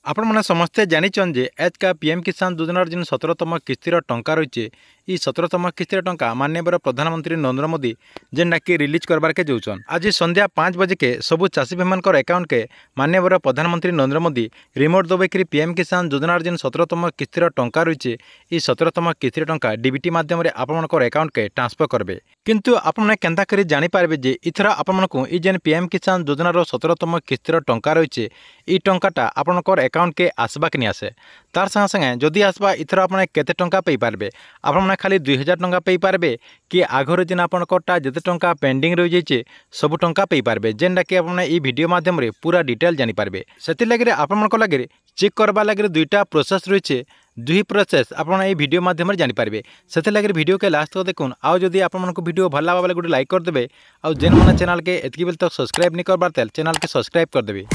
आपण मैंने समस्ते जानिछन जे एज का पीएम किसान योजनार जिन 17तम किस्तिर टंका रही है 17तम किस्तिर टंका माननीय प्रधानमंत्री नरेंद्र मोदी जेनटा कि रिलीज करबार के जाऊन आज संध्या 5 बजे के सबू चाषी भाई मान अकाउंट के माननीय प्रधानमंत्री नरेंद्र मोदी रिमोट दबाई पीएम किसान योजनार जिन 17तम किस्तिर टंका रही है 17तम किस्तिर टंका डीबीटी माध्यम आपंकर अकाउंट के ट्रांसफर करेंगे किंतु आपने केन्ता करी जानीपारे जे इथर आपको जेन पीएम किसान योजनार 17तम किस्तिर टंका रही है टंकाटा आपंकर अकाउंट के आसबाक नहीं आसे तार संगे संगे जदि आसबा इथर आपने केते टंका पे पारबे आपने खाली 2000 टंका पे पारबे कि आगर जेन आपंकरटा जिते टंका पेंडिंग रही जाइए सब टंका पे पारबे जेनटा कि आपने ई वीडियो माध्यम रे पूरा डिटेल जानी पारबे सेति लगे आपन लगे चेक करबा लगे दुईटा प्रोसेस रही है दुई प्रोसेस आपन ये वीडियो माध्यम जानी पारबे से लगे वीडियो के लास्ट तक देखुन आउ जदि आपको वीडियो भल लगा बेले गोटे लाइक करदे आउ जेन मैंने चैनल के एतकी बेले तक सब्सक्राइब नहीं करबार तेल चैनल के सब्सक्राइब करदेवे।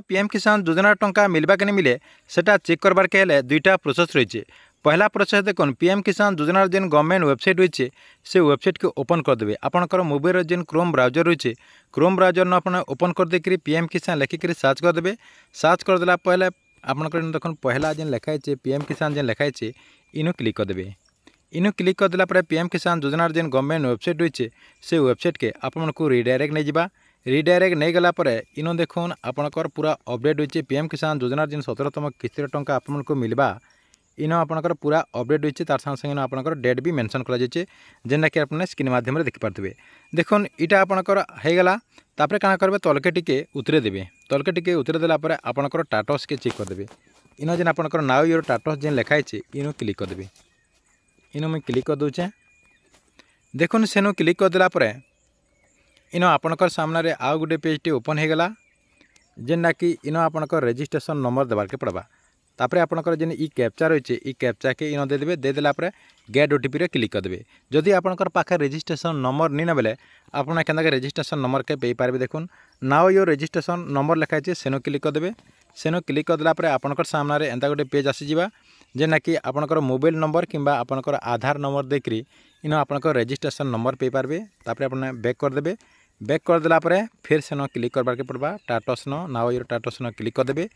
पीएम किसान योजना टंका मिलवा के नहीं मिले सेटा चेक करबार के हेले दुईटा प्रोसेस रही है। पहला प्रोसेस देखो पीएम किसान योजनार जेन गवर्नमेंट वेबसाइट रही है से वेबसाइट को ओपन करदे आपंकर मोबाइल जेन क्रोम ब्राउजर रही है क्रोम ब्राउजर आप ओपन करदे पीएम किसान लिखिक सर्च करदे सर्च करदेला पहले आपंकर देख पहला जेन लिखाई पीएम किसान जेन लिखाई इनू क्लिक करदे इनू क्लिक करदेला पीएम किसान योजनार जेन गवर्नमेंट वेबसाइट रही है से वेबसाइट के आपको रिडायरेक्ट नहीं जावा रिडायरेक्ट नहीं गला इनो देखुन आपंकर पूरा अपडेट होइए पीएम किसान योजनार जेन 17तम किस्तिर टंका आपको मिलवा इनो आपंकर पूरा अपडेट होइए तार संगे संगे आपंकर डेट भी मेंशन करा जाइए जेनटा कि आपने स्क्रीन माध्यम देखिपारे देखुन इटा आपंकर होगला तापर काना करबे तलके टिके उतरे देबे तलके टिके उतरे देला परे आपंकर टाटस के चेक करदेबे इनो जेन आपंकर नाउ योर टाटस जेन लिखाई इनो क्लिक करदेबे इनो मैं क्लिक कर दूचे देखुन सेनो क्लिक करदेला परे इनो आपनकर सामने आउ गोटे पेजटी ओपन होगला जेनटा कि इनो आपनकर रजिस्ट्रेशन नंबर देवार के पड़वा तापर आपनकर जेन ई कैप्चा रही है ई कैप्चा के इनो देदेवे देदेला गेट ओटीपी रे क्लिक करदेवे जदि आपनकर पाखे रजिस्ट्रेशन नंबर नहीं नबेले आपन केनके रजिस्ट्रेशन नंबर के पे पारबे देखुन नाउ योर रजिस्ट्रेशन नंबर लिखाई सेनो क्लिक करदेवे सेनो क्लिक करदेला आपनकर सामने एंता गोटे पेज आसीजा जेना कि आपनकर मोबाइल नंबर किंबा आपनकर आधार नंबर देकरी इनो आपनकर रजिस्ट्रेशन नंबर पे पारबे तापर आपने बैक करदेवे बैक करदेला फिर सेनो क्लिक करबार के पड़वा टाटस न नाउ योर टाटस न क्लिक करदेवे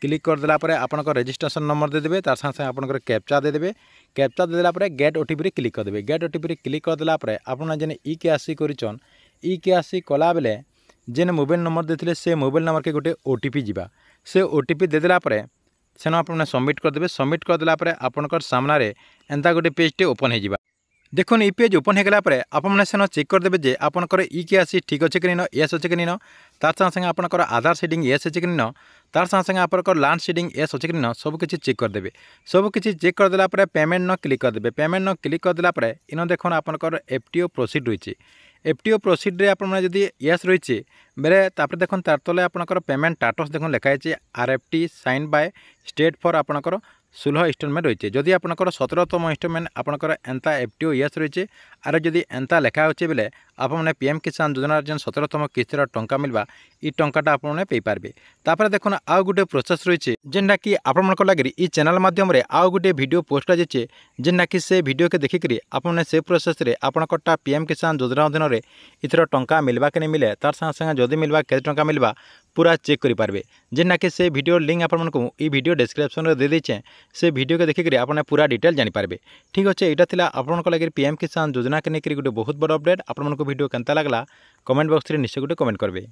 क्लिक करदेला आपनकर रजिस्ट्रेशन नंबर देदेवे तार संगे संगे आपनकर कैप्चा देदेवे कैप्चा देदेला गेट ओटीपी रे क्लिक करदेवे गेट ओटीपी रे क्लिक करदेला आपन जेन ई के आसी करिचन ई के आसी कला बेले जेन मोबाइल नंबर देथिले से मोबाइल नंबर के गोटे ओटीपी जीवा से ओटीपी देदेला सेन आपने सबमिट करदेवे सबमिट करदेला आपनकर सामने एंता गोटे पेजटे ओपन हो जावा देखुन ई पेज ओपन होगला आपने सेन चेक करदेवे जे आपनकर ई के आसी ठीक अच्छे कि नहीं येस अच्छे कि नहीं तार संगे संगे आपनकर आधार सेटिंग येस अच्छे कि नहीं तार संगे संगे आपनकर लैंड सेटिंग येस अच्छे कि नहीं सब किसी चेक करदेवे सब किसी चेक करदेला पेमेंट न क्लिक करदेवे पेमेंट न क्लिक करदेला इन देखुन आपनकर एफटीओ प्रोसीड रही एफटीओ प्रोसीड रे आपन जदि येस रही बेले तापर देखुन तार तले आपनकर पेमेंट स्टेटस देखुन लिखाई RFT sign by state for आपनकर 16 इंस्टॉलमेंट रही है जदि आपनकर 17तम इंस्टॉलमेंट आपनकर एंता एफटीओ येस रही है आर जदि एंता लिखा होचे बेले आपने पीएम किसान योजनार जेन 17तम किस्तिर टंका मिलवा ई टंकाटा आपने पे पारबे तापर देखुन आउ गोटे प्रोसेस रही है जेनटा कि आपनकर लगे ई चैनल माध्यम रे आउ गोटे वीडियो पोस्ट कराइए जेनटा कि से वीडियो के देखिक आपने से प्रोसेस रे आपनकरटा पीएम किसान योजना अधीन में इथर टंका मिलवा के नहीं मिले तार संगे संगे जदि मिलवा केते टंका मिलवा पूरा चेक करेंगे जेनटा कि से वीडियो लिंक आपको ई वीडियो डिस्क्रिप्शन में दे देचे से वीडियो के देखिक आपने पूरा डिटेल जानीपारे ठीक अच्छे यहाँ था आपन लगे पीएम किसान योजना के लेकर गोटे बहुत बड़ अपडेट आपको वीडियो केनता लगला कमेंट बॉक्स में निश्चय गोटे कमेंट करेंगे।